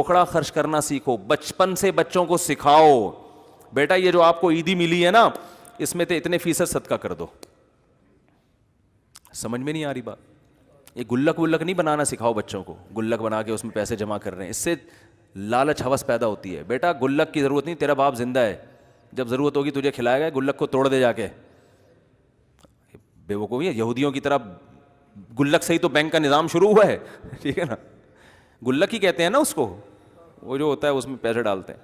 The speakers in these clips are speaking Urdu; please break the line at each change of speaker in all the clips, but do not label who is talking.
روکڑا خرچ کرنا سیکھو, بچپن سے بچوں کو سکھاؤ بیٹا یہ جو آپ کو عیدی ملی ہے نا اس میں تو اتنے فیصد صدقہ کر دو. سمجھ میں نہیں آ رہی بات؟ یہ گلک ولک نہیں بنانا سکھاؤ بچوں کو, گلک بنا کے اس میں پیسے جمع کر رہے ہیں, اس سے لالچ ہوس پیدا ہوتی ہے. بیٹا گلک کی ضرورت نہیں, تیرا باپ زندہ ہے, جب ضرورت ہوگی تجھے کھلائے گا, گلک کو توڑ دے جا کے. بے وقوفی ہے, یہودیوں کی طرح گلک سے ہی تو بینک کا نظام شروع ہوا ہے, ٹھیک ہے نا, گلک ہی کہتے ہیں نا اس کو, وہ جو ہوتا ہے اس میں پیسے ڈالتے ہیں.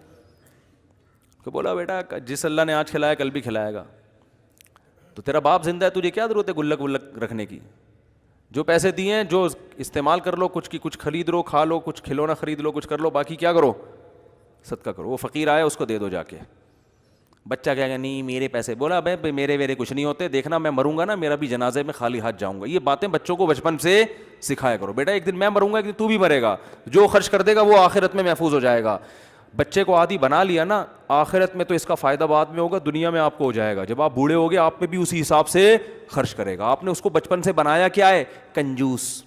تو بولا بیٹا جس اللہ نے آج کھلایا کل بھی کھلائے گا, تو تیرا باپ زندہ ہے, تجھے کیا ضرورت ہے گلک ولک رکھنے کی؟ جو پیسے دیے ہیں جو استعمال کر لو, کچھ کی کچھ خرید لو, کھا لو, کچھ کھلونا خرید لو, کچھ کر لو, باقی کیا کرو, صدقہ کرو. وہ فقیر آیا اس کو دے دو جا کے. بچہ کہے گا نہیں میرے پیسے, بولا بھائی میرے کچھ نہیں ہوتے, دیکھنا میں مروں گا نا میرا بھی جنازے میں خالی ہاتھ جاؤں گا. یہ باتیں بچوں کو بچپن سے سکھایا کرو. بیٹا ایک دن میں مروں گا, ایک دن تو بھی مرے گا, جو خرچ کر دے گا وہ آخرت میں محفوظ ہو جائے گا. بچے کو عادی بنا لیا نا, آخرت میں تو اس کا فائدہ بعد میں ہوگا, دنیا میں آپ کو ہو جائے گا. جب آپ بوڑھے ہوگے آپ پہ بھی اسی حساب سے خرچ کرے گا. آپ نے اس کو بچپن سے بنایا کیا ہے, کنجوس.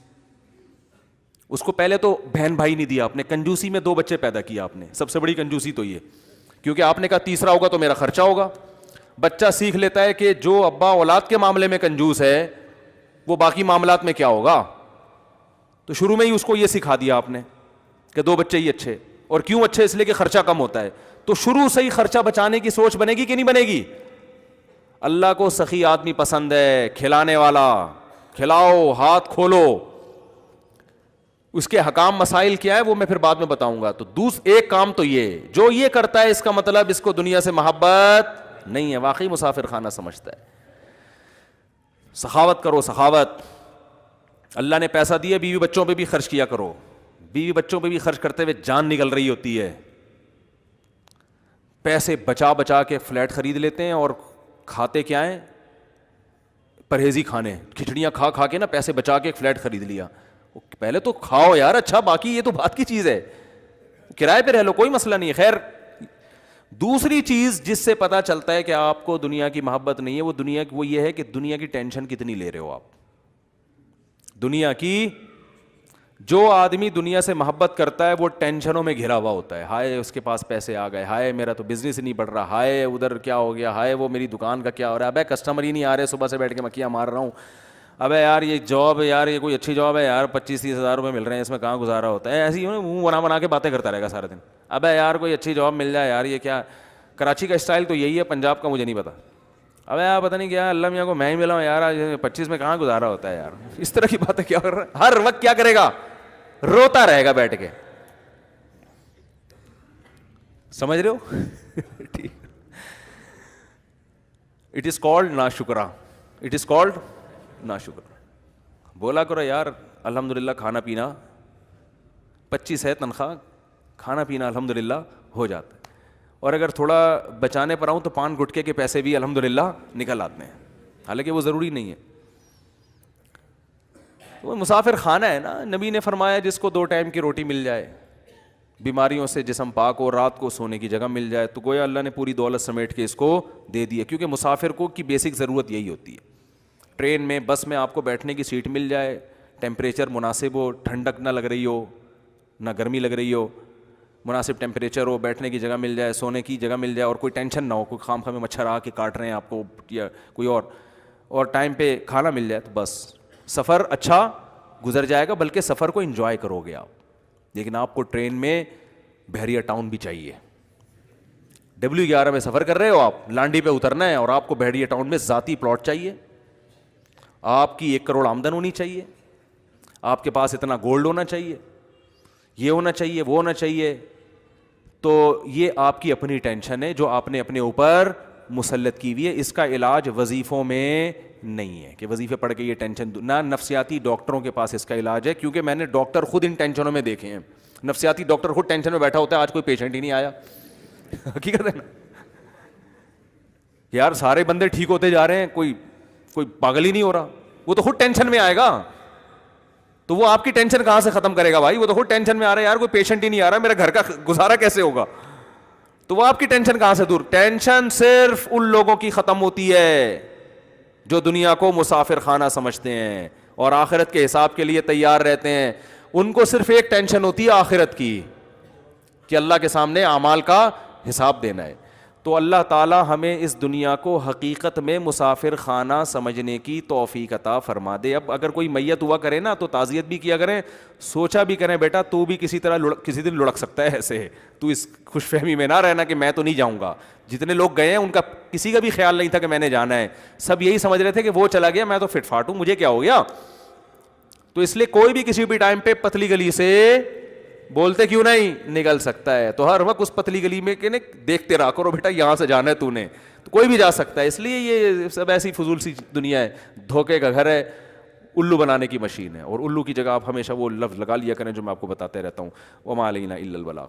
اس کو پہلے تو بہن بھائی نہیں دیا آپ نے, کنجوسی میں 2 بچے پیدا کیا آپ نے. سب سے بڑی کنجوسی تو یہ, کیونکہ آپ نے کہا تیسرا ہوگا تو میرا خرچہ ہوگا. بچہ سیکھ لیتا ہے کہ جو ابا اولاد کے معاملے میں کنجوس ہے وہ باقی معاملات میں کیا ہوگا. تو شروع میں ہی اس کو یہ سکھا دیا آپ نے کہ 2 بچے ہی اچھے. اور کیوں اچھے؟ اس لیے کہ خرچہ کم ہوتا ہے. تو شروع سے ہی خرچہ بچانے کی سوچ بنے گی کہ نہیں بنے گی؟ اللہ کو سخی آدمی پسند ہے, کھلانے والا. کھلاؤ, ہاتھ کھولو. اس کے حکام مسائل کیا ہے وہ میں پھر بعد میں بتاؤں گا. تو ایک کام تو یہ, جو یہ کرتا ہے اس کا مطلب اس کو دنیا سے محبت نہیں ہے, واقعی مسافر خانہ سمجھتا ہے. سخاوت کرو, سخاوت. اللہ نے پیسہ دیا, بیوی بچوں پہ بھی خرچ کیا کرو. بیوی بچوں پہ بھی خرچ کرتے ہوئے جان نکل رہی ہوتی ہے. پیسے بچا بچا کے فلیٹ خرید لیتے ہیں اور کھاتے کیا ہیں, پرہیزی کھانے, کھچڑیاں کھا کھا کے نا پیسے بچا کے ایک فلیٹ خرید لیا. پہلے تو کھاؤ یار, اچھا باقی یہ تو بات کی چیز ہے, کرائے پہ رہ لو کوئی مسئلہ نہیں ہے. خیر دوسری چیز جس سے پتا چلتا ہے کہ آپ کو دنیا کی محبت نہیں ہے وہ یہ ہے کہ دنیا کی ٹینشن کتنی لے رہے ہو آپ. دنیا کی, جو آدمی دنیا سے محبت کرتا ہے وہ ٹینشنوں میں گھرا ہوا ہوتا ہے. ہائے اس کے پاس پیسے آ گئے, ہائے میرا تو بزنس نہیں بڑھ رہا, ہائے ادھر کیا ہو گیا, ہائے وہ میری دکان کا کیا ہو رہا ہے, ابے کسٹمر ہی نہیں آ رہے, صبح سے بیٹھ کے مکھیاں مار رہا ہوں, ابے یار یہ جاب یار یہ کوئی اچھی جاب ہے یار, 25-30 ہزار روپے مل رہے ہیں, اس میں کہاں گزارا ہوتا ہے. ایسے ہی منہ بنا کے باتیں کرتا رہے گا سارا دن. ابے یار کوئی اچھی جاب مل جائے یار, یہ کیا کراچی کا اسٹائل تو یہی ہے, پنجاب کا مجھے نہیں پتا. ابے یار پتہ نہیں کیا اللہ میاں کو میں ہی ملا ہوں یار, 25 میں کہاں گزارا ہوتا ہے یار. اس طرح کی باتیں کیا کر رہا ہے, ہر وقت کیا کرے گا, روتا رہے گا بیٹھ کے. سمجھ رہے ہو؟ اٹ از کالڈ ناشکرا, اٹ از کالڈ ناشکرا. بولا کرو یار الحمدللہ کھانا پینا 25 ہے تنخواہ, کھانا پینا الحمدللہ ہو جاتا ہے. اور اگر تھوڑا بچانے پر آؤں تو پان گٹکے کے پیسے بھی الحمدللہ نکل آتے ہیں, حالانکہ وہ ضروری نہیں ہے. وہ مسافر خانہ ہے نا. نبی نے فرمایا جس کو 2 ٹائم کی روٹی مل جائے, بیماریوں سے جسم پاک ہو, رات کو سونے کی جگہ مل جائے, تو گویا اللہ نے پوری دولت سمیٹ کے اس کو دے دی ہے. کیونکہ مسافر کو کی بیسک ضرورت یہی ہوتی ہے. ٹرین میں, بس میں آپ کو بیٹھنے کی سیٹ مل جائے, ٹیمپریچر مناسب ہو, ٹھنڈک نہ لگ رہی ہو نہ گرمی لگ رہی ہو, مناسب ٹیمپریچر ہو, بیٹھنے کی جگہ مل جائے, سونے کی جگہ مل جائے, اور کوئی ٹینشن نہ ہو, کوئی خام خواہ میں مچھر آ کے کاٹ رہے ہیں آپ کو یا کوئی اور ٹائم پہ کھانا مل جائے, تو بس سفر اچھا گزر جائے گا. بلکہ سفر کو انجوائے کرو گے آپ. لیکن آپ کو ٹرین میں بحریہ ٹاؤن بھی چاہیے. W11 میں سفر کر رہے ہو آپ, لانڈی پہ اترنا ہے, اور آپ کو بحریہ ٹاؤن میں ذاتی پلاٹ چاہیے, آپ کی 1 کروڑ آمدن ہونی چاہیے, آپ کے پاس اتنا گولڈ ہونا چاہیے, یہ ہونا چاہیے, وہ ہونا چاہیے. تو یہ آپ کی اپنی ٹینشن ہے جو آپ نے اپنے اوپر مسلط کی ہوئی ہے. اس کا علاج وظیفوں میں نہیں ہے کہ وظیفے پڑھ کے یہ ٹینشن, نہ نفسیاتی ڈاکٹروں کے پاس اس کا علاج ہے. کیونکہ میں نے ڈاکٹر خود ان ٹینشنوں میں دیکھے ہیں. نفسیاتی ڈاکٹر خود ٹینشن میں بیٹھا ہوتا ہے, آج کوئی پیشنٹ ہی نہیں آیا. حقیقت ہے نا یار, سارے بندے ٹھیک ہوتے جا رہے ہیں, کوئی پاگل ہی نہیں ہو رہا. وہ تو خود ٹینشن میں آئے گا. تو وہ آپ کی ٹینشن کہاں سے ختم کرے گا بھائی؟ وہ تو خود ٹینشن میں آ رہا ہے, یار کوئی پیشنٹ ہی نہیں آ رہا, میرا گھر کا گزارا کیسے ہوگا؟ تو وہ آپ کی ٹینشن کہاں سے دور؟ ٹینشن صرف ان لوگوں کی ختم ہوتی ہے جو دنیا کو مسافر خانہ سمجھتے ہیں اور آخرت کے حساب کے لیے تیار رہتے ہیں. ان کو صرف ایک ٹینشن ہوتی ہے آخرت کی. کہ اللہ کے سامنے اعمال کا حساب دینا ہے. تو اللہ تعالیٰ ہمیں اس دنیا کو حقیقت میں مسافر خانہ سمجھنے کی توفیق عطا فرما دے. اب اگر کوئی میت ہوا کرے نا تو تعزیت بھی کیا کریں, سوچا بھی کریں بیٹا تو بھی کسی طرح کسی دن لڑک سکتا ہے, ایسے ہے تو اس خوش فہمی میں نہ رہنا کہ میں تو نہیں جاؤں گا. جتنے لوگ گئے ہیں ان کا کسی کا بھی خیال نہیں تھا کہ میں نے جانا ہے, سب یہی سمجھ رہے تھے کہ وہ چلا گیا, میں تو فٹ فاٹ ہوں, مجھے کیا ہو گیا. تو اس لیے کوئی بھی کسی بھی ٹائم پہ پتلی گلی سے بولتے کیوں نہیں نکل سکتا ہے, تو ہر وقت اس پتلی گلی میں کہ دیکھتے رہا کرو بیٹا یہاں سے جانا ہے تو نے, تو کوئی بھی جا سکتا ہے. اس لیے یہ سب ایسی فضول سی دنیا ہے, دھوکے کا گھر ہے, الو بنانے کی مشین ہے. اور الو کی جگہ آپ ہمیشہ وہ لفظ لگا لیا کریں جو میں آپ کو بتاتے رہتا ہوں, وما علینا الا البلاغ.